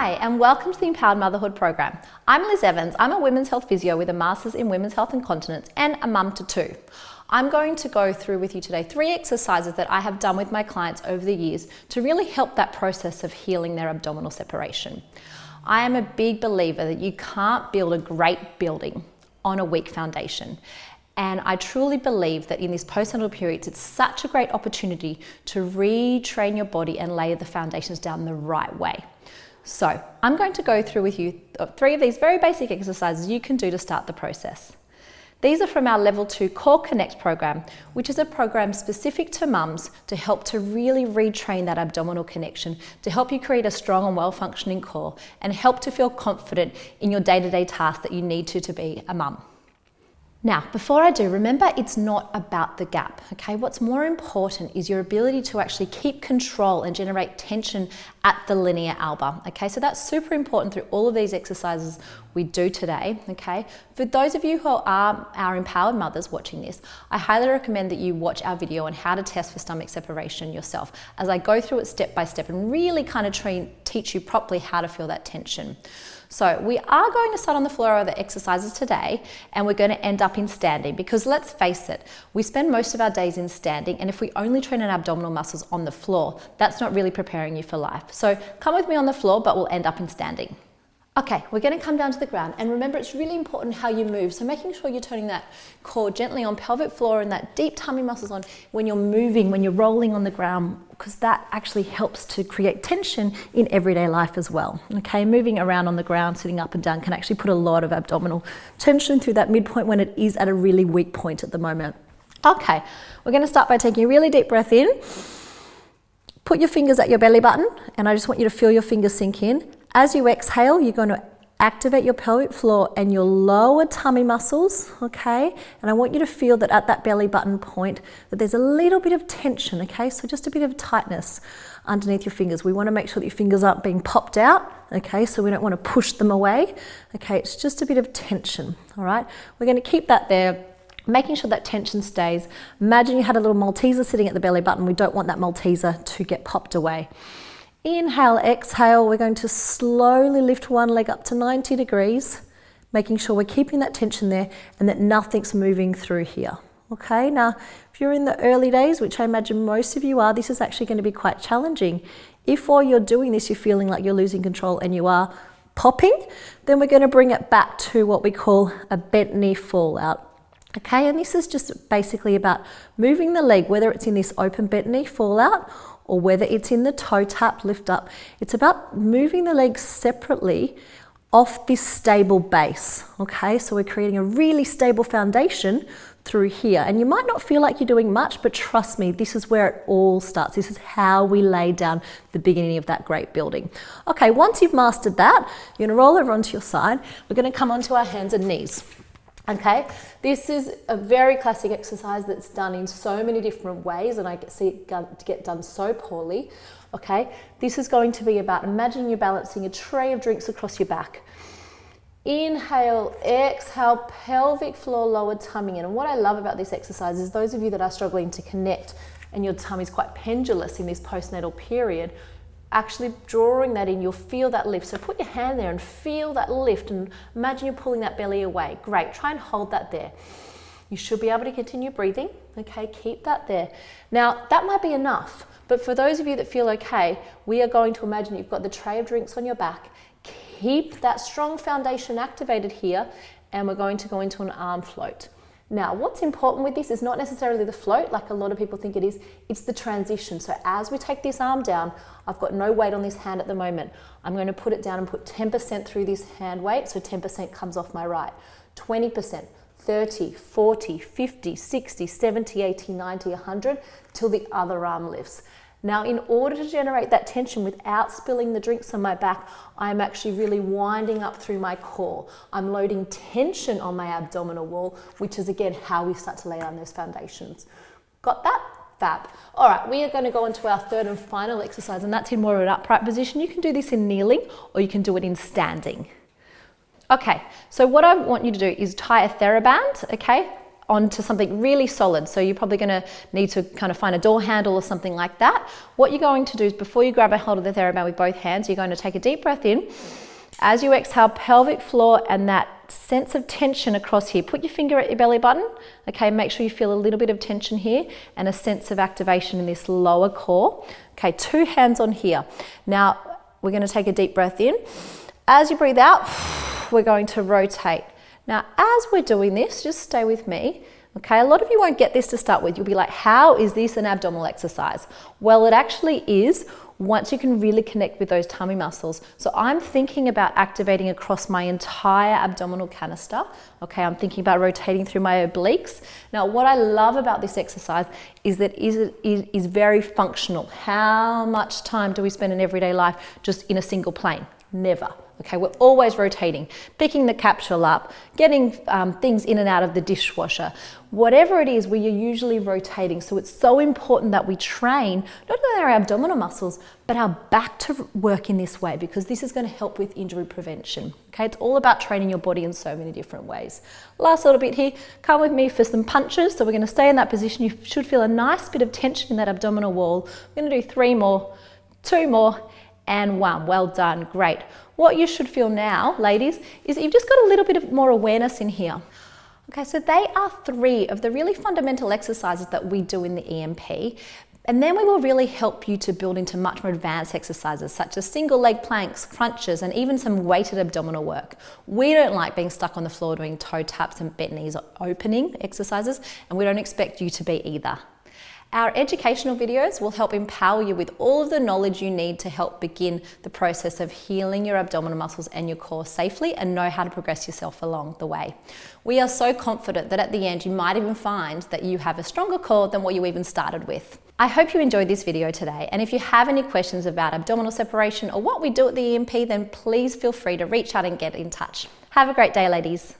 Hi, and welcome to the Empowered Motherhood program. I'm Liz Evans. I'm a women's health physio with a master's in women's health and continence and a mum to two. I'm going to go through with you today 3 exercises that I have done with my clients over the years to really help that process of healing their abdominal separation. I am a big believer that you can't build a great building on a weak foundation. And I truly believe that in this postnatal period, it's such a great opportunity to retrain your body and lay the foundations down the right way. So I'm going to go through with you 3 of these very basic exercises you can do to start the process. These are from our Level 2 Core Connect program, which is a program specific to mums to help to really retrain that abdominal connection, to help you create a strong and well-functioning core and help to feel confident in your day-to-day tasks that you need to be a mum. Now, before I do, remember it's not about the gap, okay? What's more important is your ability to actually keep control and generate tension at the linea alba, okay? So that's super important through all of these exercises we do today, okay? For those of you who are our empowered mothers watching this, I highly recommend that you watch our video on how to test for stomach separation yourself, as I go through it step by step and really kind of teach you properly how to feel that tension. So we are going to start on the floor of the exercises today, and we're going to end up in standing because let's face it, we spend most of our days in standing, and if we only train our abdominal muscles on the floor, that's not really preparing you for life. So come with me on the floor, but we'll end up in standing. Okay, we're going to come down to the ground, and remember it's really important how you move, so making sure you're turning that core gently on pelvic floor and that deep tummy muscles on when you're moving, when you're rolling on the ground, because that actually helps to create tension in everyday life as well. Okay, moving around on the ground, sitting up and down can actually put a lot of abdominal tension through that midpoint when it is at a really weak point at the moment. Okay, we're going to start by taking a really deep breath in. Put your fingers at your belly button, and I just want you to feel your fingers sink in. As you exhale, you're going to activate your pelvic floor and your lower tummy muscles, okay? And I want you to feel that at that belly button point that there's a little bit of tension, okay? So just a bit of tightness underneath your fingers. We want to make sure that your fingers aren't being popped out, okay? So we don't want to push them away, okay? It's just a bit of tension, all right? We're going to keep that there, making sure that tension stays. Imagine you had a little Malteser sitting at the belly button. We don't want that Malteser to get popped away. Inhale, exhale, we're going to slowly lift one leg up to 90 degrees, making sure we're keeping that tension there and that nothing's moving through here. Okay, now if you're in the early days, which I imagine most of you are, this is actually going to be quite challenging. If while you're doing this, you're feeling like you're losing control and you are popping, then we're going to bring it back to what we call a bent knee fall out. Okay, and this is just basically about moving the leg, whether it's in this open bent knee fall out or whether it's in the toe tap lift up. It's about moving the legs separately off this stable base, okay? So we're creating a really stable foundation through here. And you might not feel like you're doing much, but trust me, this is where it all starts. This is how we lay down the beginning of that great building. Okay, once you've mastered that, you're gonna roll over onto your side. We're gonna come onto our hands and knees. Okay, this is a very classic exercise that's done in so many different ways, and I see it get done so poorly. Okay, this is going to be about, imagine you're balancing a tray of drinks across your back. Inhale, exhale, pelvic floor, lower tummy in. And what I love about this exercise is those of you that are struggling to connect and your tummy's quite pendulous in this postnatal period, actually drawing that in, you'll feel that lift. So put your hand there and feel that lift and imagine you're pulling that belly away. Great, try and hold that there. You should be able to continue breathing, okay? Keep that there. Now, that might be enough, but for those of you that feel okay, we are going to imagine you've got the tray of drinks on your back. Keep that strong foundation activated here, and we're going to go into an arm float. Now, what's important with this is not necessarily the float, like a lot of people think it is, it's the transition. So as we take this arm down, I've got no weight on this hand at the moment. I'm going to put it down and put 10% through this hand weight, so 10% comes off my right. 20%, 30, 40, 50, 60, 70, 80, 90, 100, till the other arm lifts. Now, in order to generate that tension without spilling the drinks on my back, I'm actually really winding up through my core. I'm loading tension on my abdominal wall, which is again how we start to lay down those foundations. Got that? Fab. All right, we are going to go into our third and final exercise, and that's in more of an upright position. You can do this in kneeling or you can do it in standing. Okay, so what I want you to do is tie a TheraBand, okay, onto something really solid. So you're probably going to need to kind of find a door handle or something like that. What you're going to do is before you grab a hold of the TheraBand with both hands, you're going to take a deep breath in. As you exhale, pelvic floor and that sense of tension across here. Put your finger at your belly button. Okay, make sure you feel a little bit of tension here and a sense of activation in this lower core. Okay, 2 hands on here. Now, we're going to take a deep breath in. As you breathe out, we're going to rotate. Now, as we're doing this, just stay with me. Okay, a lot of you won't get this to start with. You'll be like, how is this an abdominal exercise? Well, it actually is once you can really connect with those tummy muscles. So I'm thinking about activating across my entire abdominal canister. Okay, I'm thinking about rotating through my obliques. Now, what I love about this exercise is that it is very functional. How much time do we spend in everyday life just in a single plane? Never. Okay, we're always rotating, picking the capsule up, getting things in and out of the dishwasher. Whatever it is, we are usually rotating. So it's so important that we train not only our abdominal muscles, but our back to work in this way, because this is going to help with injury prevention. Okay, it's all about training your body in so many different ways. Last little bit here, come with me for some punches. So we're going to stay in that position. You should feel a nice bit of tension in that abdominal wall. We're going to do 3 more, 2 more, and 1. Well done, great. What you should feel now, ladies, is you've just got a little bit of more awareness in here. Okay, so they are 3 of the really fundamental exercises that we do in the EMP. And then we will really help you to build into much more advanced exercises such as single leg planks, crunches, and even some weighted abdominal work. We don't like being stuck on the floor doing toe taps and bent knees opening exercises, and we don't expect you to be either. Our educational videos will help empower you with all of the knowledge you need to help begin the process of healing your abdominal muscles and your core safely and know how to progress yourself along the way. We are so confident that at the end you might even find that you have a stronger core than what you even started with. I hope you enjoyed this video today, and if you have any questions about abdominal separation or what we do at the EMP, then please feel free to reach out and get in touch. Have a great day, ladies.